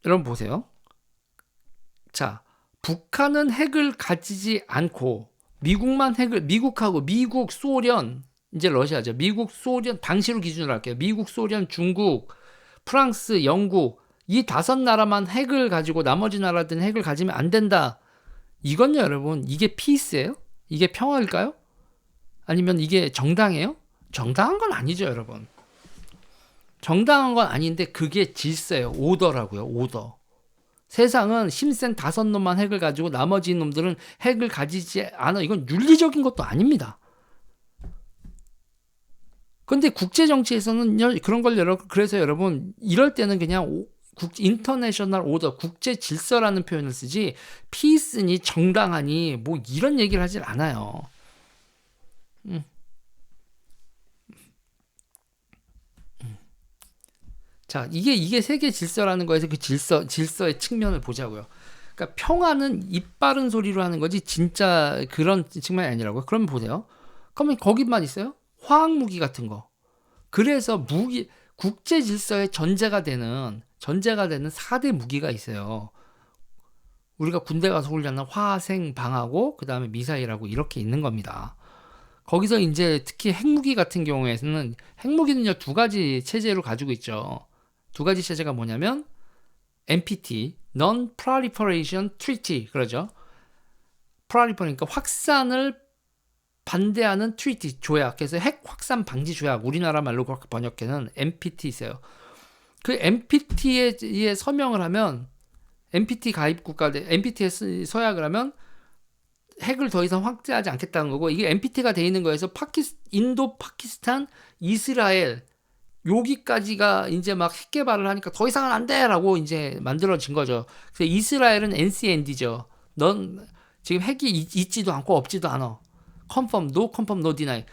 여러분 보세요. 자, 북한은 핵을 가지지 않고 미국하고 미국, 소련, 이제 러시아죠. 미국, 소련, 당시로 기준으로 할게요. 미국, 소련, 중국, 프랑스, 영국 이 5나라만 핵을 가지고 나머지 나라들은 핵을 가지면 안 된다. 이건요, 여러분, 이게 피스예요? 이게 평화일까요? 아니면 이게 정당해요? 정당한 건 아니죠, 여러분. 정당한 건 아닌데 그게 질서예요. 오더라고요, 오더. 세상은 힘센 5놈만 핵을 가지고 나머지 놈들은 핵을 가지지 않아. 이건 윤리적인 것도 아닙니다. 근데 국제 정치에서는 그런 걸 그래서 여러분 이럴 때는 그냥 인터내셔널 오더, 국제 질서라는 표현을 쓰지 피스니 정당하니 뭐 이런 얘기를 하질 않아요. 자, 이게 세계 질서라는 거에서 그 질서의 측면을 보자고요. 그러니까 평화는 입 바른 소리로 하는 거지 진짜 그런 측면이 아니라고요. 그럼 보세요. 그러면 거기만 있어요? 화학 무기 같은 거. 그래서 국제 질서의 전제가 되는 4대 무기가 있어요. 우리가 군대 가서 훈련한 화생 방하고 그다음에 미사일하고 이렇게 있는 겁니다. 거기서 이제 특히 핵무기 같은 경우에는 핵무기는요 2가지 체제로 가지고 있죠. 2가지 체제가 뭐냐면 NPT, Non-Proliferation Treaty 그러죠. 그러니까 확산을 반대하는 트리티 조약, 그래서 핵 확산 방지 조약, 우리나라 말로 그렇게 번역해는 NPT 있어요. 그 NPT에 서명을 하면 NPT 가입 국가들 NPT에 서약을 하면 핵을 더 이상 확대하지 않겠다는 거고, 이게 NPT가 돼 있는 거에서 인도, 파키스탄, 이스라엘 여기까지가 이제 막 핵 개발을 하니까 더 이상은 안 돼라고 이제 만들어진 거죠. 그래서 이스라엘은 NCND죠. 넌 지금 핵이 있지도 않고 없지도 않아. confirm, no deny.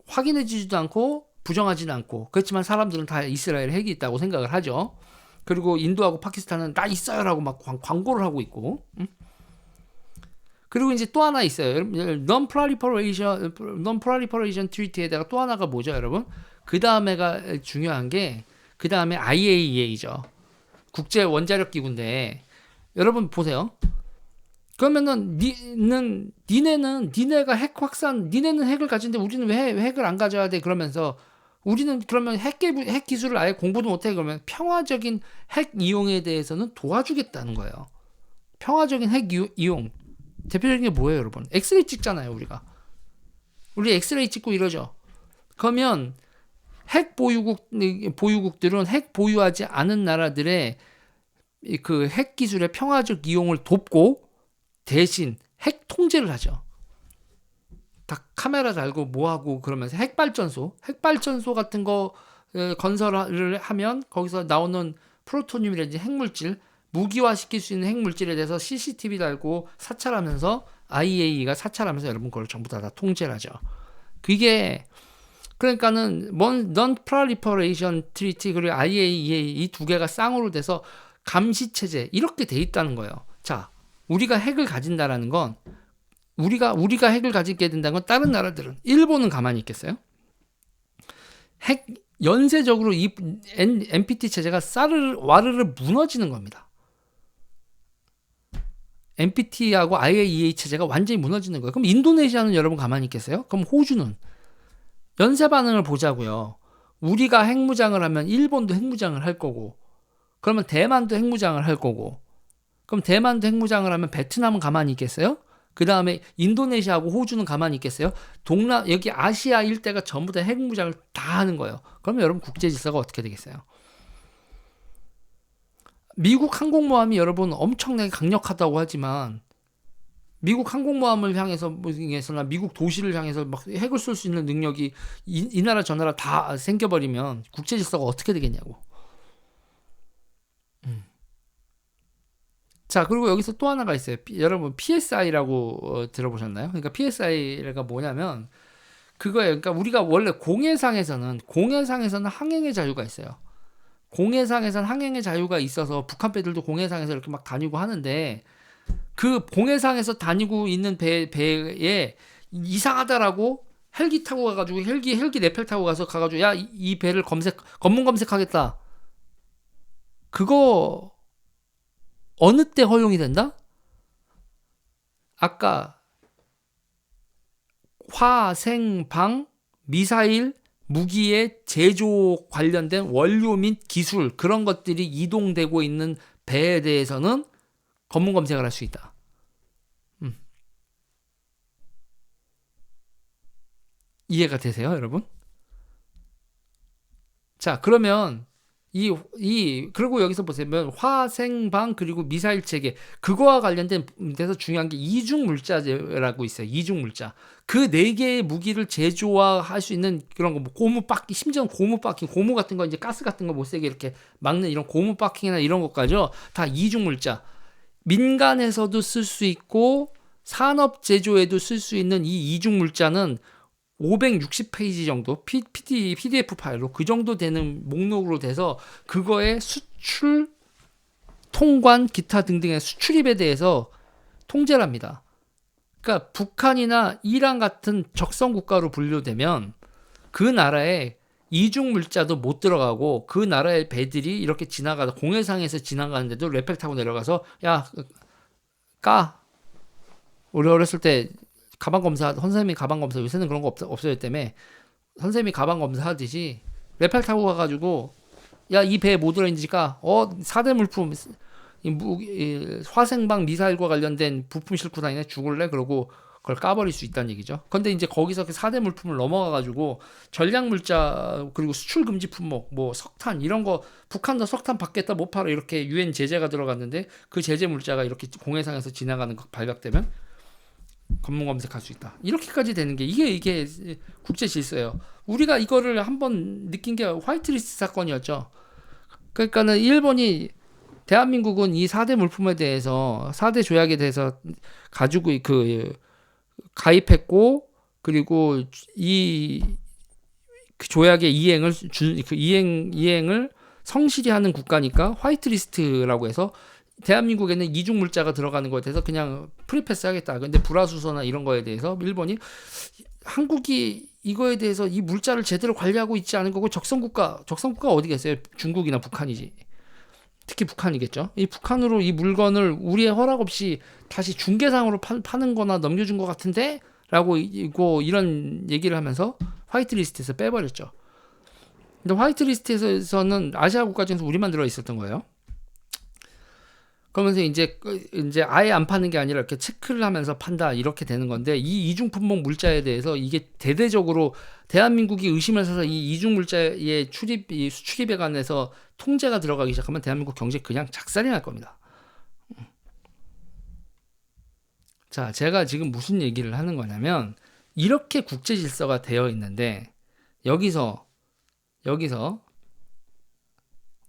확인해주지도 않고 부정하지는 않고. 그렇지만 사람들은 다 이스라엘에 핵이 있다고 생각을 하죠. 그리고 인도하고 파키스탄은 다 있어요라고 막 광고를 하고 있고. 그리고 이제 또 하나 있어요. Non-Proliferation Treaty에다가 또 하나가 뭐죠, 여러분? 그 다음에가 중요한 게, 그 다음에 IAEA죠. 국제 원자력 기구인데, 여러분 보세요. 그러면은 니네가 핵 확산, 니네는 핵을 가지는데 우리는 왜 핵을 안 가져야 돼? 그러면서 우리는 그러면 핵 기술을 아예 공부도 못해. 그러면 평화적인 핵 이용에 대해서는 도와주겠다는 거예요. 평화적인 핵 이용. 대표적인 게 뭐예요, 여러분? 엑스레이 찍잖아요, 우리 엑스레이 찍고 이러죠. 그러면 핵 보유국들은 핵 보유하지 않은 나라들의 그 핵 기술의 평화적 이용을 돕고 대신 핵 통제를 하죠. 다 카메라 달고 뭐하고 그러면서 핵발전소 같은 거 건설을 하면 거기서 나오는 프로토늄이라든지 핵물질, 무기화시킬 수 있는 핵물질에 대해서 CCTV 달고 사찰하면서 IAEA가 사찰하면서 여러분 그걸 전부 다 통제를 하죠. 그게 그러니까는 Non-Proliferation Treaty 그리고 IAEA 이 2개가 쌍으로 돼서 감시 체제 이렇게 돼 있다는 거예요. 자, 우리가 핵을 가진다라는 건 우리가 핵을 가지게 된다는 건 다른 나라들은 일본은 가만히 있겠어요? 핵 연쇄적으로 이 NPT 체제가 와르르 무너지는 겁니다. NPT하고 IAEA 체제가 완전히 무너지는 거예요. 그럼 인도네시아는 여러분 가만히 있겠어요? 그럼 호주는 연쇄 반응을 보자고요. 우리가 핵무장을 하면 일본도 핵무장을 할 거고, 그러면 대만도 핵무장을 할 거고, 그럼 대만도 핵무장을 하면 베트남은 가만히 있겠어요? 그 다음에 인도네시아하고 호주는 가만히 있겠어요? 여기 아시아 일대가 전부 다 핵무장을 다 하는 거예요. 그러면 여러분 국제 질서가 어떻게 되겠어요? 미국 항공모함이 여러분 엄청나게 강력하다고 하지만 미국 항공모함을 향해서나 미국 도시를 향해서 막 핵을 쏠 수 있는 능력이 이 나라 저 나라 다 생겨버리면 국제 질서가 어떻게 되겠냐고. 자, 그리고 여기서 또 하나가 있어요. 여러분 PSI라고 들어보셨나요? 그러니까 PSI가 뭐냐면 그거예요. 그러니까 우리가 원래 공해상에서는 항행의 자유가 있어요. 공해상에서는 항행의 자유가 있어서 북한 배들도 공해상에서 이렇게 막 다니고 하는데 그 공해상에서 다니고 있는 배에 이상하다라고 헬기 타고 가가지고 헬기 레펠 타고 가가지고 야 이 배를 검문 검색하겠다. 그거 어느 때 허용이 된다? 아까 화생방 미사일 무기의 제조 관련된 원료 및 기술 그런 것들이 이동되고 있는 배에 대해서는 검문 검색을 할 수 있다. 이해가 되세요, 여러분? 자, 그러면 그리고 여기서 보시면 화생방 그리고 미사일 체계 그거와 관련된 데서 중요한 게 이중 물자라고 있어요. 이중 물자. 그 네 개의 무기를 제조할 수 있는 그런 거, 뭐 고무 박기, 심지어 고무 박킹, 고무 같은 거 이제 가스 같은 거 못 새게 이렇게 막는 이런 고무 박킹이나 이런 것까지요. 다 이중 물자. 민간에서도 쓸 수 있고 산업 제조에도 쓸 수 있는 이 이중 물자는 560페이지 정도 PDF 파일로 그 정도 되는 목록으로 돼서 그거의 수출, 통관, 기타 등등의 수출입에 대해서 통제를 합니다. 그러니까 북한이나 이란 같은 적성 국가로 분류되면 그 나라에 이중 물자도 못 들어가고 그 나라의 배들이 이렇게 지나가다 공해상에서 지나가는데도 레펠 타고 내려가서 야, 우리 어렸을 때 가방 검사, 선생님이 가방 검사, 요새는 그런 거 없어졌다며. 선생님이 가방 검사 하듯이 레펠 타고 가가지고 야, 이 배에 뭐 들어있는지 까. 4대 물품, 화생방 미사일과 관련된 부품 싣고 다니네. 죽을래? 그러고 그걸 까버릴 수 있다는 얘기죠. 근데 이제 거기서 그 4대 물품을 넘어가가지고 전략 물자 그리고 수출 금지 품목, 뭐 석탄 이런 거 북한도 석탄 받겠다 못 팔아 이렇게 유엔 제재가 들어갔는데 그 제재 물자가 이렇게 공해상에서 지나가는 거 발각되면 검문 검색할 수 있다. 이렇게까지 되는 게 이게 국제 질서예요. 우리가 이거를 한번 느낀 게 화이트리스트 사건이었죠. 그러니까는 일본이 대한민국은 이 4대 물품에 대해서 4대 조약에 대해서 가지고 가입했고 그리고 이 조약의 이행을 성실히 하는 국가니까 화이트리스트라고 해서 대한민국에는 이중 물자가 들어가는 거에 대해서 그냥 프리패스 하겠다. 근데 불화수소나 이런 거에 대해서 일본이 한국이 이거에 대해서 이 물자를 제대로 관리하고 있지 않은 거고 적성국가 어디겠어요? 중국이나 북한이지. 특히 북한이겠죠. 이 북한으로 이 물건을 우리의 허락 없이 다시 중개상으로 파는 거나 넘겨준 것 같은데? 라고 이런 얘기를 하면서 화이트리스트에서 빼버렸죠. 근데 화이트리스트에서는 아시아 국가 중에서 우리만 들어있었던 거예요. 그러면서 이제 아예 안 파는 게 아니라 이렇게 체크를 하면서 판다 이렇게 되는 건데 이 이중 품목 물자에 대해서 이게 대대적으로 대한민국이 의심을 사서 이 이중 물자의 수출입에 관해서 통제가 들어가기 시작하면 대한민국 경제 그냥 작살이 날 겁니다. 자, 제가 지금 무슨 얘기를 하는 거냐면 이렇게 국제 질서가 되어 있는데 여기서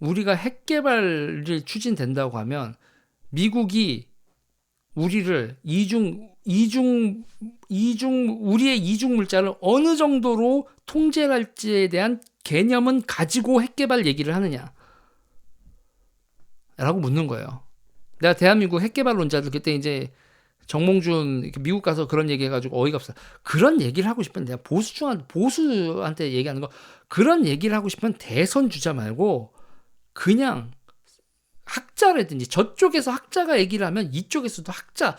우리가 핵 개발이 추진된다고 하면 미국이 우리를 우리의 이중 물자를 어느 정도로 통제할지에 대한 개념은 가지고 핵 개발 얘기를 하느냐? 라고 묻는 거예요. 내가 대한민국 핵 개발론자들 그때 이제 정몽준 미국 가서 그런 얘기 해가지고 어이가 없어. 그런 얘기를 하고 싶으면 내가 보수한테 얘기하는 거 그런 얘기를 하고 싶으면 대선 주자 말고 그냥 학자라든지 저쪽에서 학자가 얘기를 하면 이쪽에서도 학자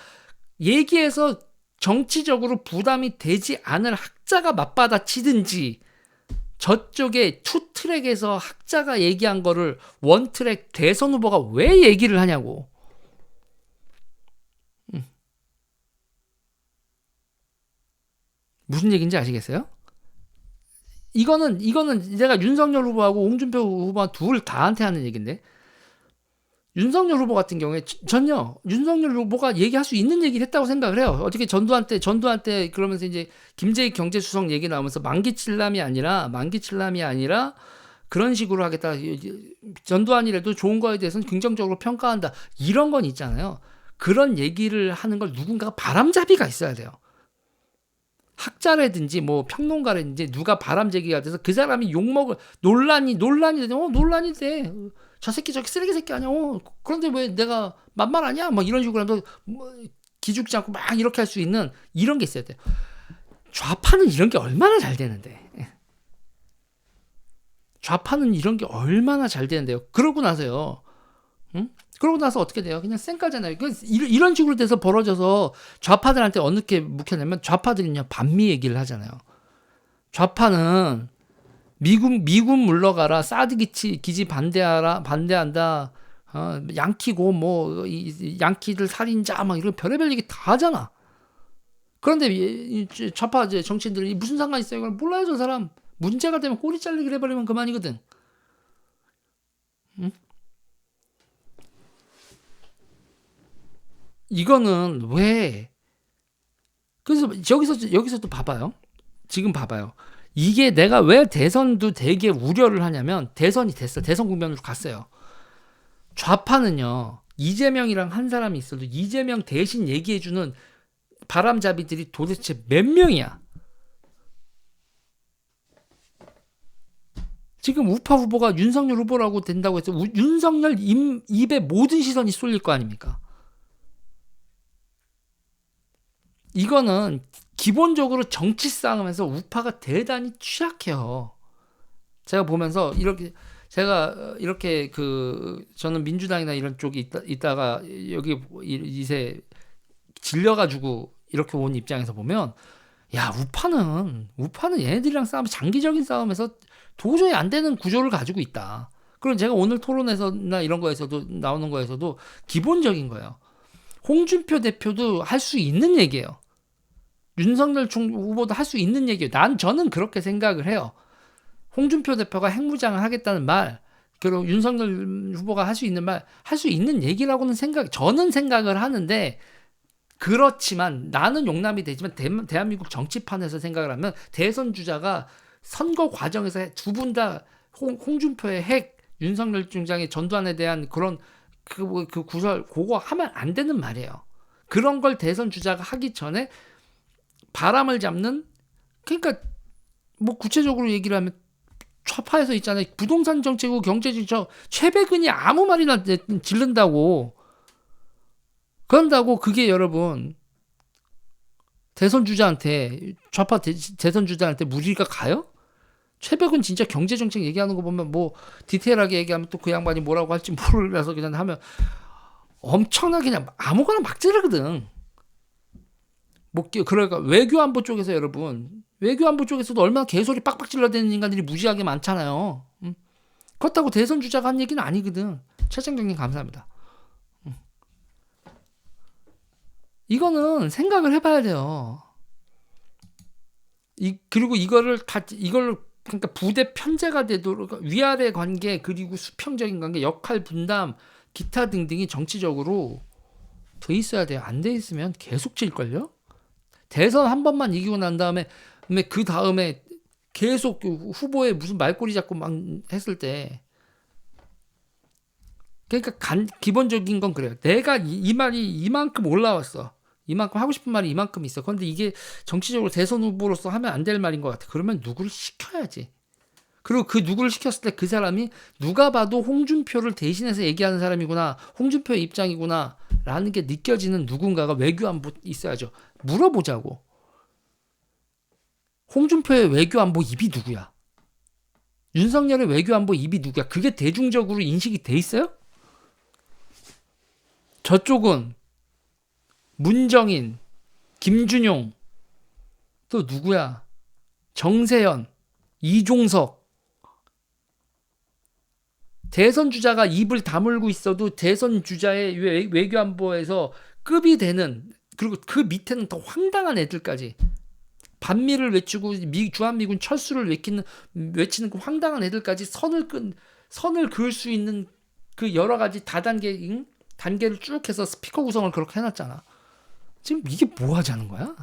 얘기해서 정치적으로 부담이 되지 않을 학자가 맞받아치든지 저쪽에 투트랙에서 학자가 얘기한 거를 원트랙 대선 후보가 왜 얘기를 하냐고. 무슨 얘기인지 아시겠어요? 이거는 내가 윤석열 후보하고 홍준표 후보 둘 다한테 하는 얘기인데 윤석열 후보 같은 경우에 전혀 윤석열 후보가 얘기할 수 있는 얘기를 했다고 생각을 해요. 어떻게 전두환 때 그러면서 이제 김재익 경제수석 얘기 나오면서 만기칠남이 아니라 그런 식으로 하겠다. 전두환이라도 좋은 거에 대해서는 긍정적으로 평가한다. 이런 건 있잖아요. 그런 얘기를 하는 걸 누군가가 바람잡이가 있어야 돼요. 학자라든지 뭐 평론가라든지 누가 바람잡이가 돼서 그 사람이 욕먹을 논란이 되면 논란이 돼. 저 새끼 저기 쓰레기 새끼 아니야. 그런데 왜 내가 만말 아니야? 뭐 이런 식으로 하면 기죽지 않고 막 이렇게 할 수 있는 이런 게 있어야 돼요. 좌파는 이런 게 얼마나 잘 되는데. 좌파는 이런 게 얼마나 잘 되는데요. 그러고 나서요. 응? 그러고 나서 어떻게 돼요? 그냥 쌩까잖아요. 이런 식으로 돼서 벌어져서 좌파들한테 어떻게 묵혀내면 좌파들이 반미 얘기를 하잖아요. 좌파는 미군 물러가라, 사드 기지 반대한다, 양키고 양키들 살인자 막 이런 별의별 얘기 다 하잖아. 그런데 좌파 이제 정치인들이 무슨 상관 있어요? 이걸 몰라요, 저 사람. 문제가 되면 꼬리 잘리게 해버리면 그만이거든. 응? 이거는 왜? 그래서 여기서 또 봐봐요. 지금 봐봐요. 이게 내가 왜 대선도 되게 우려를 하냐면 대선이 됐어. 대선 국면으로 갔어요. 좌파는요. 이재명이랑 한 사람이 있어도 이재명 대신 얘기해주는 바람잡이들이 도대체 몇 명이야? 지금 우파 후보가 윤석열 후보라고 된다고 해서 윤석열 입에 모든 시선이 쏠릴 거 아닙니까? 이거는 기본적으로 정치 싸움에서 우파가 대단히 취약해요. 제가 보면서 저는 민주당이나 이런 쪽이 있다가 여기 이제 질려가지고 이렇게 온 입장에서 보면 야 우파는 얘네들이랑 싸우면 장기적인 싸움에서 도저히 안 되는 구조를 가지고 있다. 그럼 제가 오늘 토론에서나 이런 거에서도 나오는 거에서도 기본적인 거예요. 홍준표 대표도 할 수 있는 얘기예요. 윤석열 후보도 할 수 있는 얘기예요. 저는 그렇게 생각을 해요. 홍준표 대표가 핵무장을 하겠다는 말, 그리고 윤석열 후보가 할 수 있는 말, 할 수 있는 얘기라고는 저는 생각을 하는데, 그렇지만 나는 용납이 되지만 대한민국 정치판에서 생각을 하면 대선 주자가 선거 과정에서 두 분 다 홍준표의 핵, 윤석열 중장의 전두환에 대한 그런 그 구설 그거 하면 안 되는 말이에요. 그런 걸 대선 주자가 하기 전에 바람을 잡는, 그러니까 뭐 구체적으로 얘기를 하면 좌파에서 있잖아요. 부동산 정책이고 경제 정책 최백은이 아무 말이나 질른다고. 그런다고 그게 여러분 대선 주자한테 좌파 대선 주자한테 무리가 가요? 최백은 진짜 경제 정책 얘기하는 거 보면 뭐 디테일하게 얘기하면 또 그 양반이 뭐라고 할지 모르라서 그냥 하면 엄청나게 그냥 아무거나 막 지르거든. 뭐 그러니까 외교안보 쪽에서 여러분 외교안보 쪽에서도 얼마나 개소리 빡빡 질러대는 인간들이 무지하게 많잖아요. 그렇다고 대선 주자가 한 얘기는 아니거든. 최장장님 감사합니다. 이거는 생각을 해봐야 돼요. 그리고 이걸로 그러니까 부대 편제가 되도록 위아래 관계 그리고 수평적인 관계 역할 분담 기타 등등이 정치적으로 돼 있어야 돼요. 안 돼 있으면 계속 질걸요. 대선 한 번만 이기고 난 다음에 그 다음에 계속 후보에 무슨 말꼬리 잡고 막 했을 때 그러니까 기본적인 건 그래요. 내가 이 말이 이만큼 올라왔어. 이만큼 하고 싶은 말이 이만큼 있어. 그런데 이게 정치적으로 대선 후보로서 하면 안 될 말인 것 같아. 그러면 누구를 시켜야지. 그리고 그 누구를 시켰을 때 그 사람이 누가 봐도 홍준표를 대신해서 얘기하는 사람이구나. 홍준표의 입장이구나. 라는 게 느껴지는 누군가가 외교안보 있어야죠. 물어보자고. 홍준표의 외교안보 입이 누구야? 윤석열의 외교안보 입이 누구야? 그게 대중적으로 인식이 돼 있어요? 저쪽은 문정인, 김준용, 또 누구야? 정세현, 이종석. 대선 주자가 입을 다물고 있어도 대선 주자의 외교안보에서 급이 되는, 그리고 그 밑에는 더 황당한 애들까지 반미를 외치고 주한미군 철수를 외치는 그 황당한 애들까지 선을 그을 수 있는 그 여러 가지 단계를 쭉 해서 스피커 구성을 그렇게 해놨잖아. 지금 이게 뭐 하자는 거야?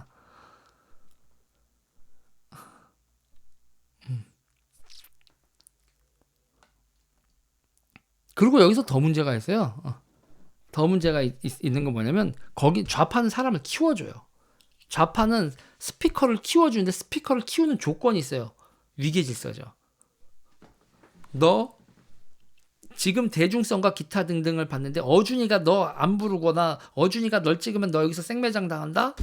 그리고 여기서 더 문제가 있어요. 더 문제가 있는 건 뭐냐면 거기 좌파는 사람을 키워줘요. 좌파는 스피커를 키워주는데 스피커를 키우는 조건이 있어요. 위계질서죠. 너 지금 대중성과 기타 등등을 봤는데 어준이가 너 안 부르거나 어준이가 널 찍으면 너 여기서 생매장 당한다?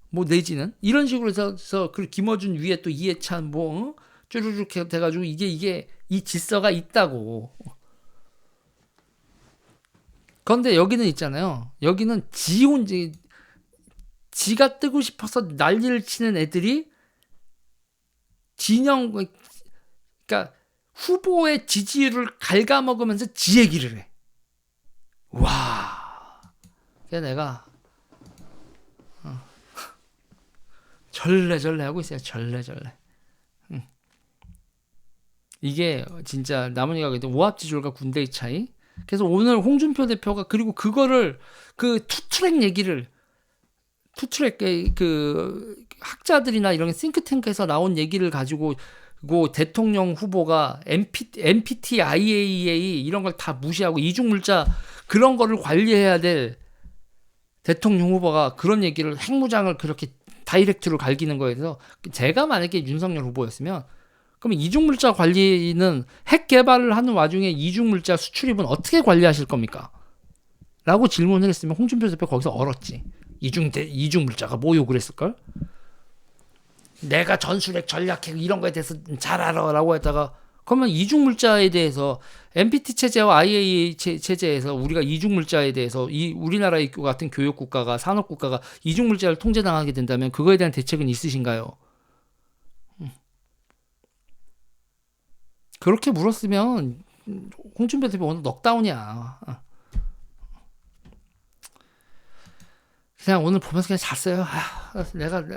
뭐 내지는 이런 식으로 해서 그 김어준 위에 또 이해찬 뭐 쭈르륵 돼가지고 이게 이 질서가 있다고. 그런데 여기는 있잖아요. 여기는 지가 뜨고 싶어서 난리를 치는 애들이 진영, 그러니까 후보의 지지율을 갉아먹으면서 지 얘기를 해. 와. 그래서 내가 절레절레 하고 있어요. 절레절레. 이게 진짜 나머지가 오합지졸과 군대의 차이. 그래서 오늘 홍준표 대표가 그리고 그거를 그 투트랙 얘기를 투트랙 그 학자들이나 이런 싱크탱크에서 나온 얘기를 가지고 그 대통령 후보가 NPT, IAEA 이런 걸 다 무시하고 이중물자 그런 거를 관리해야 될 대통령 후보가 그런 얘기를 핵무장을 그렇게 다이렉트로 갈기는 거에서 제가 만약에 윤석열 후보였으면 그럼 이중물자 관리는 핵 개발을 하는 와중에 이중물자 수출입은 어떻게 관리하실 겁니까? 라고 질문을 했으면 홍준표 대표 거기서 얼었지. 이중물자가 뭐요 그랬을걸? 내가 전술핵 전략핵 이런 거에 대해서 잘 알아 라고 했다가 그러면 이중물자에 대해서 NPT 체제와 IAEA 체제에서 우리가 이중물자에 대해서 우리나라 같은 교육국가가 산업국가가 이중물자를 통제당하게 된다면 그거에 대한 대책은 있으신가요? 그렇게 물었으면 홍준표 대표 오늘 넉다운이야. 그냥 오늘 보면서 그냥 잤어요.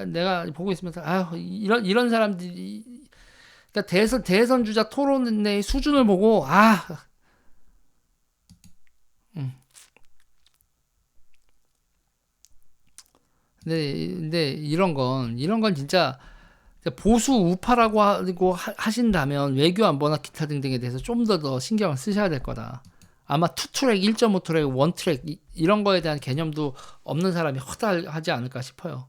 내가 보고 있으면서 이런 사람들이 그러니까 대선 주자 토론의 수준을 보고 근데 이런 건 진짜 보수 우파라고 하신다면 외교 안보나 기타 등등에 대해서 좀 더 신경을 쓰셔야 될 거다. 아마 2트랙, 1.5트랙, 1트랙 이런 거에 대한 개념도 없는 사람이 허다하지 않을까 싶어요.